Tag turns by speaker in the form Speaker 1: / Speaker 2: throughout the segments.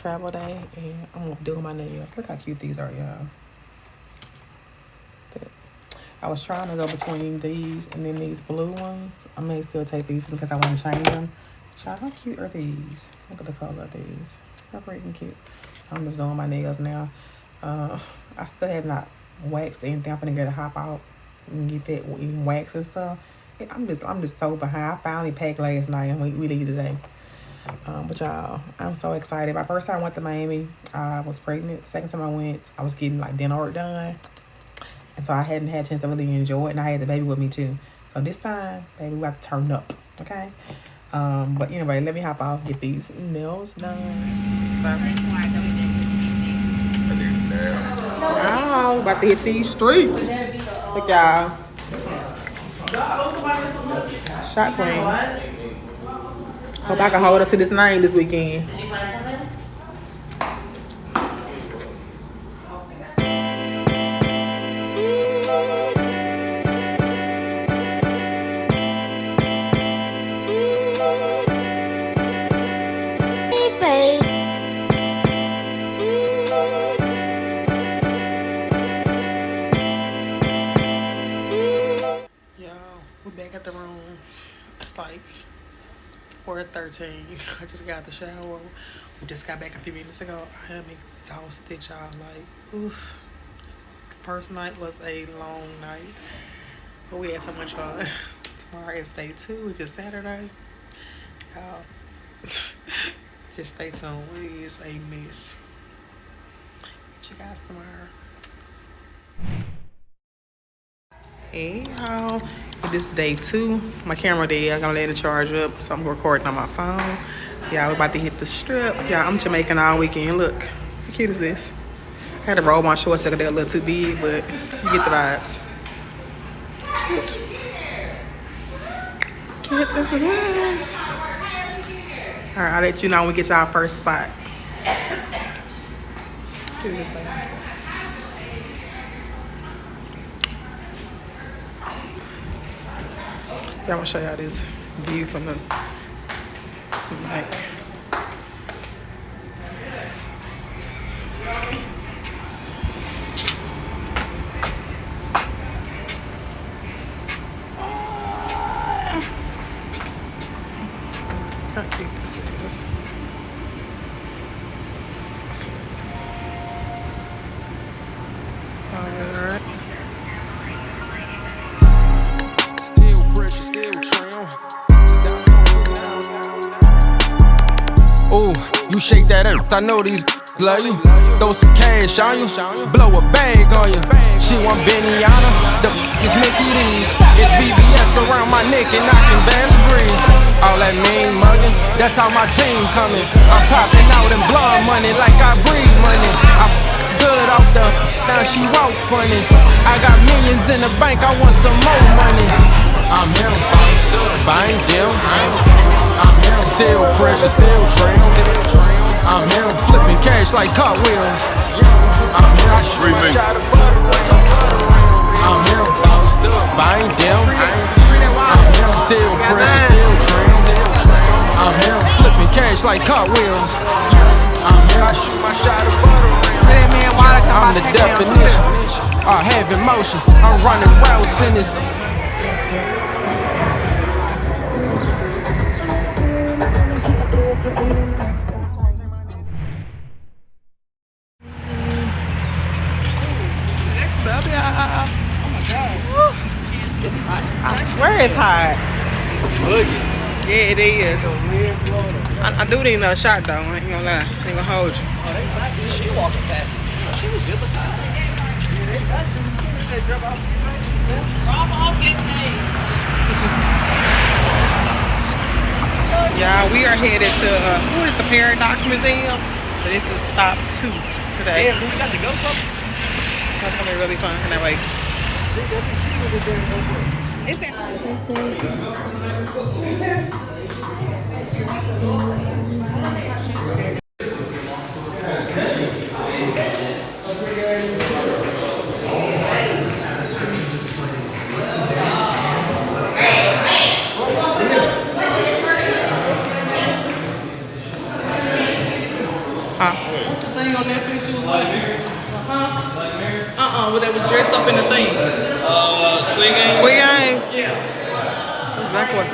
Speaker 1: travel day, and I'm gonna be doing my nails. Look how cute these are, y'all. I was trying to go between these and then these blue ones. I may still take these because I want to change them. Child, how cute are these? Look at the color of these. They're freaking cute. I'm just doing my nails now. I still have not waxed anything. I'm gonna get a hop out and get that wax and stuff. I'm just so behind. I finally packed last night and we leave today. But y'all, I'm so excited. My first time I went to Miami, I was pregnant. Second time I went, I was getting like dinner work done. And so I hadn't had a chance to really enjoy it. And I had the baby with me too. So this time, baby, we have to turn up. Okay? But anyway, let me hop off and get these nails done. Wow, about to hit these streets. Look, y'all. Shot queen. Hope I can hold up to this name this weekend. Back at the room. It's like 4:13. I just got out the shower. We just got back a few minutes ago. I am exhausted, y'all. Like, oof. The first night was a long night, but we had so much fun. Tomorrow is day 2, which is Saturday. Y'all, just stay tuned. It is a mess. Catch you guys tomorrow. Hey y'all, this is day 2. My camera dead. I'm gonna let it charge up, so I'm recording on my phone. Y'all, we're about to hit the strip. Y'all, I'm Jamaican all weekend. Look, how cute is this? I had to roll my shorts so they're a little too big, but you get the vibes. Get the vibes. All right, I'll let you know when we get to our first spot. Look at this thing. I'm gonna show y'all this view from the night. How cute this is. Alright.
Speaker 2: Ooh, you shake that ass, I know these love you. Throw some cash on you, blow a bag on you. She want Benihana, the is Mickey D's. It's BBS around my neck and I can barely breathe. All that mean mugging, that's how my team coming. I'm popping out in blonde money like I breathe money. I'm good off the, now she walk funny. I got millions in the bank, I want some more money. I'm him, buying them. I'm him, still pressure, still trail. I'm him, flipping cash like cartwheels. I'm him, I shoot my shot of butter. I'm him, buying them. I'm him, still pressure, still trail. I'm him, flipping cash like cartwheels. I'm him, I shoot my shot of butter. I'm the definition, I have emotion. I'm running routes in this.
Speaker 1: I swear it's hot. Yeah, it is. I do need another shot though. I ain't gonna lie. I ain't gonna hold you.
Speaker 3: She walking fast as hell. She was just beside us.
Speaker 1: Yeah, we are headed to what is the Paradox Museum? But this is stop 2 today.
Speaker 3: Damn, we got to go from.
Speaker 1: That's gonna be really fun. Can I wait? Is that?
Speaker 4: Descriptions explaining what to do and what's
Speaker 1: Huh?
Speaker 5: but they was dressed up in the thing.
Speaker 3: Squid Game?
Speaker 1: Squid Games.
Speaker 5: Yeah.
Speaker 1: Exactly.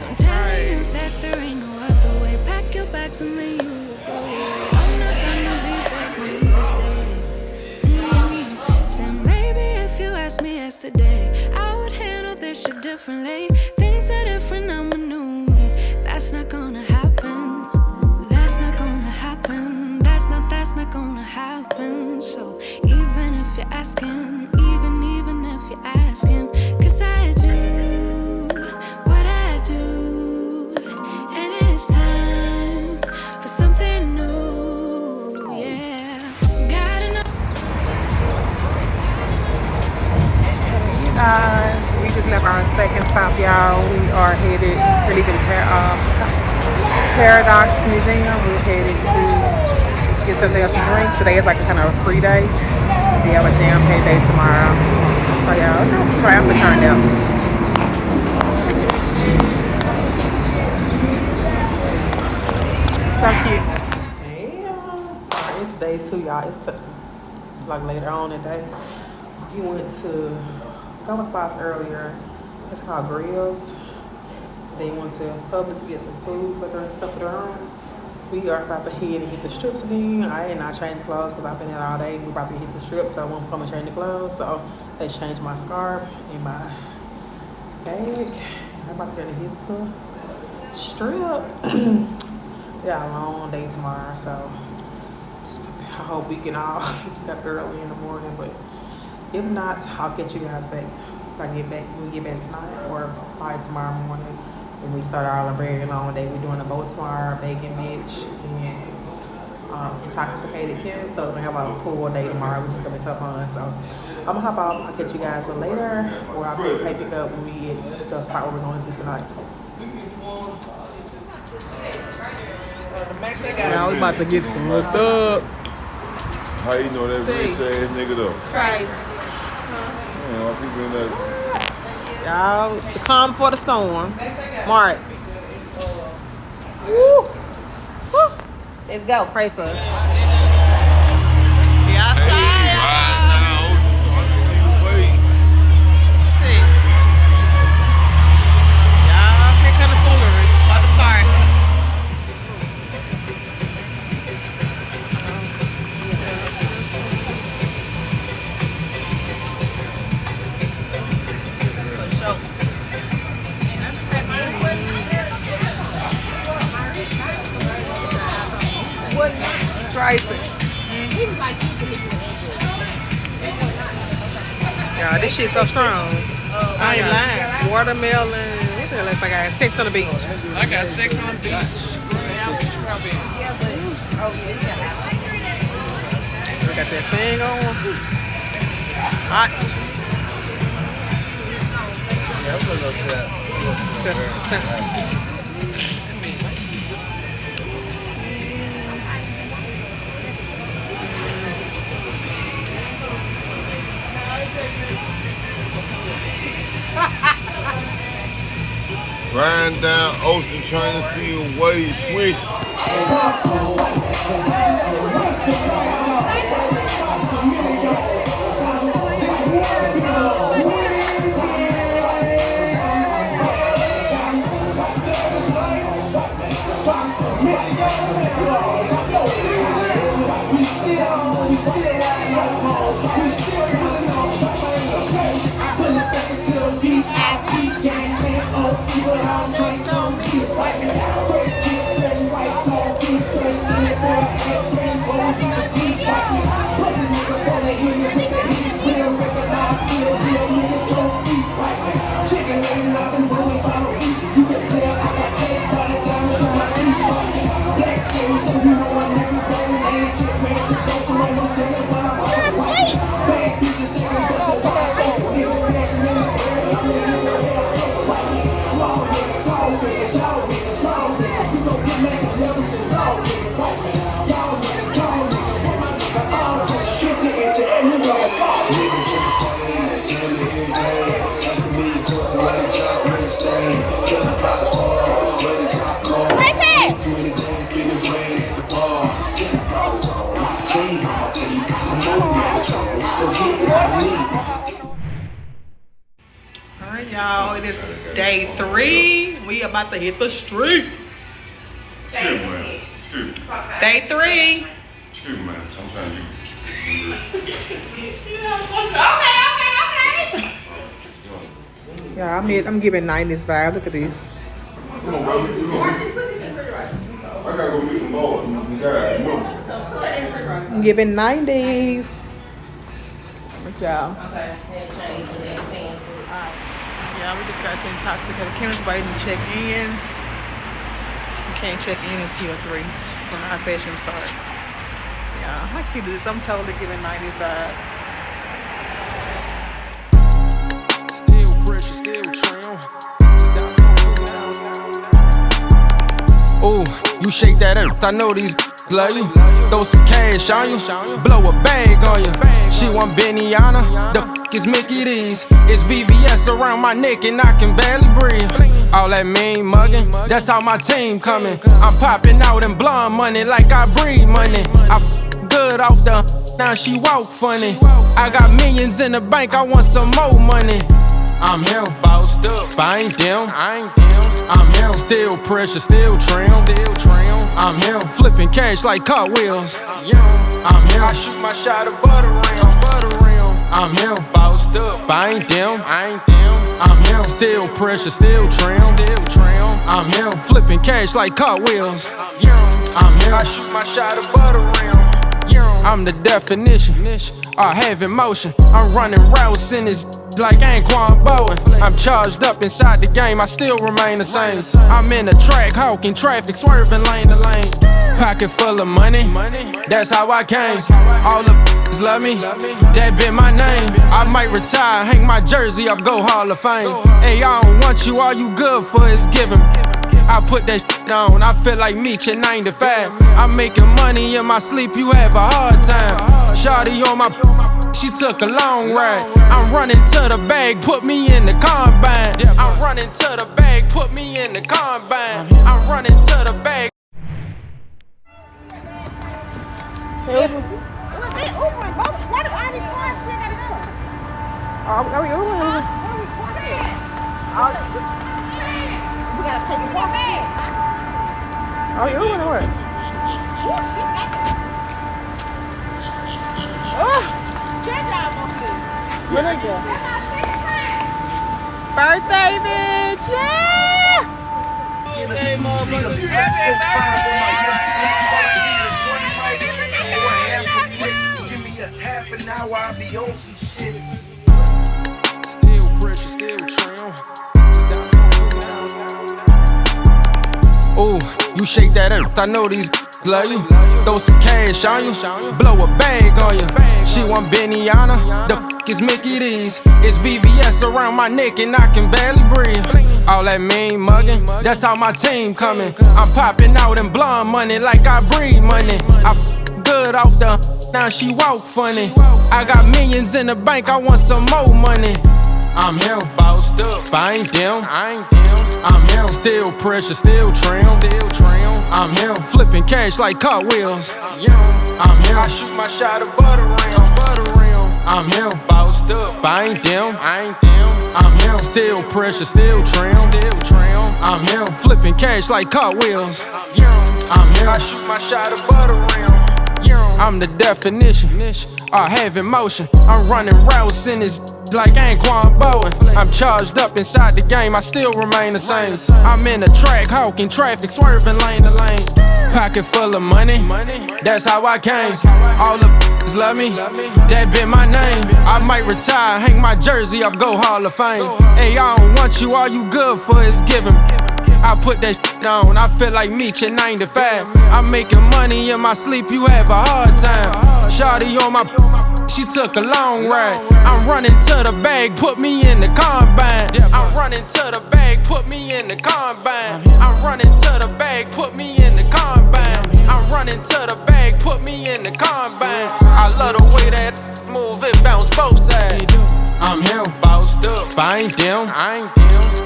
Speaker 6: I'm telling you that there ain't no other way. Pack your bags and then you will go away. I'm not gonna be back when you stay. Said maybe if you asked me yesterday, I would handle this shit differently. Things are different, I'm a new me. That's not gonna happen. That's not gonna happen. That's not gonna happen. So even if you're asking, even if you're asking, 'cause I do what I do, and it's time for something new. Yeah, gotta know.
Speaker 1: We just left our second stop, y'all. We are headed, we're leaving Paradox Museum. We're headed to get something else to drink. Today is like a kind of a free day. We have a jam packed day tomorrow. So y'all, let's keep our outfit turned out. So cute. Damn. It's day 2, y'all. It's like later on in the day. We went to a couple spots earlier. It's called Grills. They went to Publix to get some food for their stuff for their own. We are about to head and hit the strips again. I ain't not changed clothes because I've been out all day. We're about to hit the strips, so I won't come and change the clothes. So they changed my scarf and my bag. I'm about to hit the strip. We got a long day tomorrow, so just I hope we can all get up early in the morning. But if not, I'll get you guys back if I get back. When we get back tonight or probably tomorrow morning. When we start our very long day, we're doing a boat tomorrow, bacon bitch, and Intoxicated Chemist. So we're gonna have a full day tomorrow, which is gonna be so fun. So I'm gonna hop off. I'll catch you guys later, or I'll pick up when we get to the spot where we're going to tonight. Now we about to get hooked up.
Speaker 7: How you know that rich ass nigga though?
Speaker 1: Christ.
Speaker 7: Man, why people in that?
Speaker 1: Y'all, the calm before the storm. Mark. Woo. Woo. Let's go. Pray for us. We outside. Y'all, here come the foolery. About to start. Yeah, this shit's so strong.
Speaker 5: I ain't lying.
Speaker 1: Watermelon. What the hell is I got? Sex on the beach.
Speaker 5: I got sex on the beach.
Speaker 1: We got that thing on. Hot.
Speaker 7: Riding down ocean trying to see a wave swish.
Speaker 1: y'all. It is day 3. We about to hit the street.
Speaker 7: Excuse me, man. Excuse me.
Speaker 1: Day 3.
Speaker 7: Excuse me, man. I'm trying to
Speaker 1: Okay. Yeah, I'm giving 90s vibe. Look at this.
Speaker 7: Come on, bro. I gotta go meet the Lord.
Speaker 1: I'm giving 90s. Look, y'all. Yeah, we just got to Intoxicated. Chemist waiting to check in. You can't check in until 3. That's when our session starts. Yeah, how cute is this? I'm totally giving 90s vibes.
Speaker 2: Still pressure, still trim. Ooh, you shake that ass, I know these love you. Throw some cash on you, blow a bag on you. She want Benihana, the is Mickey D's. It's VVS around my neck and I can barely breathe. All that mean mugging, that's how my team coming. I'm popping out in blonde money like I breed money. I good off the, now she walk funny. I got millions in the bank, I want some more money. I'm here, bossed up, I ain't them. I'm here, still pressure, still trim. I'm here, flipping cash like cartwheels. I'm here, I shoot my shot of butter rim. I'm here, bossed up, I ain't them. I'm here, still pressure, still trim. I'm here, flipping cash like cartwheels. I'm here, I shoot my shot of butter rim. I'm the definition of having motion. I'm running routes in this like Anquan Bowen. I'm charged up inside the game, I still remain the same. I'm in the track, hawking traffic, swerving lane to lane. Pocket full of money, that's how I came. All the love me, that been my name. I might retire, hang my jersey up, go Hall of Fame. Hey, I don't want you, all you good for is giving. I put that shit on, I feel like Meech at 9 to 5. I'm making money in my sleep, you have a hard time. Shawty on my, she took a long ride. I'm running to the bag, put me in the combine. I'm running to the bag, put me in the combine. I'm running to the bag.
Speaker 8: Was they Ubering? Why do all these cars still gotta go?
Speaker 1: Are we Ubering?
Speaker 8: We gotta take it back.
Speaker 1: Are we Ubering or what? Where they go? Birthday, bitch! Yeah!
Speaker 9: Give me a half an hour, I'll be on some shit.
Speaker 2: Still pressure, still trim. Ooh, you shake that ass, I know these love you. Throw some cash on you, blow a bag on you. She want Benihana, the is Mickey D's. It's VVS around my neck and I can barely breathe. All that mean mugging, that's how my team coming. I'm popping out in blonde money like I breed money. I good off the, now she walk funny. I got millions in the bank, I want some more money. I'm here, bossed up, I ain't them. I'm here, still pressure, still trim. I'm here, flipping cash like cartwheels. I'm here, I shoot my shot of butter rim. I'm here, bossed up, I ain't them. I'm here, still pressure, still trim. I'm here, flipping cash like cartwheels. I'm here, I shoot my shot of butter rim. I'm the definition of having motion. I'm running routes in this like Anquan Bowen. I'm charged up inside the game, I still remain the same. I'm in the track, hawking traffic, swerving lane to lane. Pocket full of money, that's how I came. All the love me, that been my name. I might retire, hang my jersey up, go Hall of Fame. Hey, I don't want you, all you good for is giving. I put that shit on, I feel like Meech at 9 to 5. I'm making money in my sleep, you have a hard time. Shawty on my, she took a long ride. I'm running to the bag, put me in the combine. I'm running to the bag, put me in the combine. I'm running to the bag, put me in the combine. I'm running to the bag, put me in the combine. I love the way that move, it bounce both sides. I'm here, bossed up, I ain't them.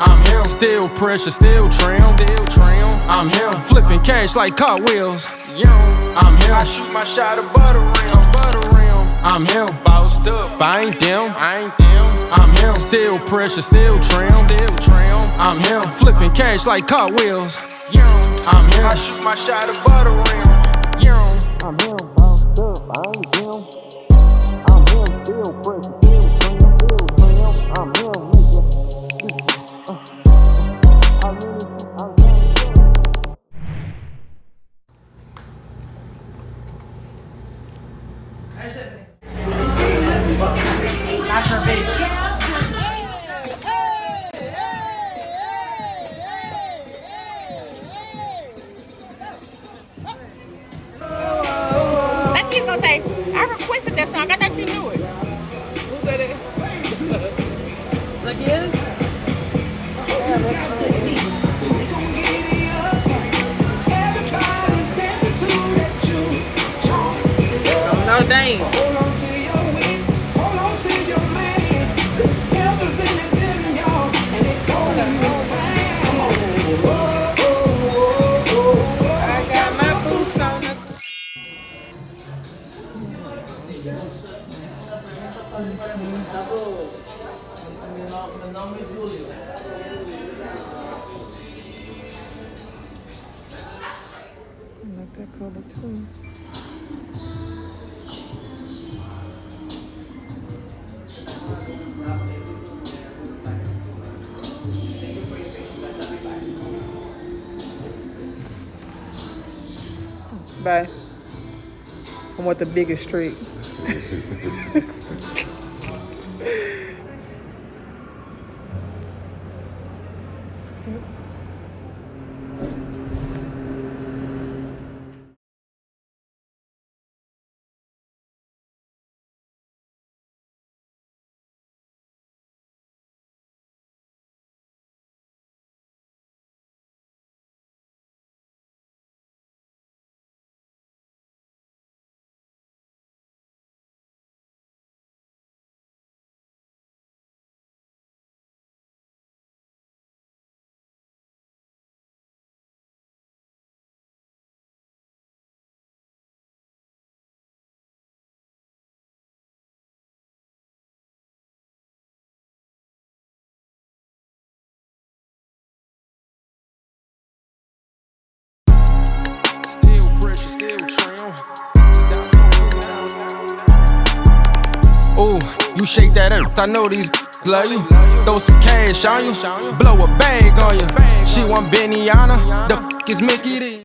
Speaker 2: I'm here, still pressure, still trim. I'm here, flipping cash like cartwheels. I'm here, I shoot my shot of butter rim. I'm him, bossed up, I ain't them. I'm him, still pressure, still trim. I'm him, flipping cash like cartwheels. I'm him, I shoot my shot above the rim. I'm him, bossed up, I ain't them. I'm him, still pressure, still trim. I'm him, nigga.
Speaker 1: Not her bitch.
Speaker 8: That kid's gonna say, I requested that song. I thought you knew it.
Speaker 5: Who said it? Like yes?
Speaker 1: Don't know the dance.
Speaker 5: I got my boots on the
Speaker 1: I like that color too.
Speaker 5: Bye. I want the biggest treat.
Speaker 2: Still pressure, still trim. Ooh, you shake that earth, I know these love you. Throw some cash on you, blow a bag on you. She want Benny on her, the f is Mickey D.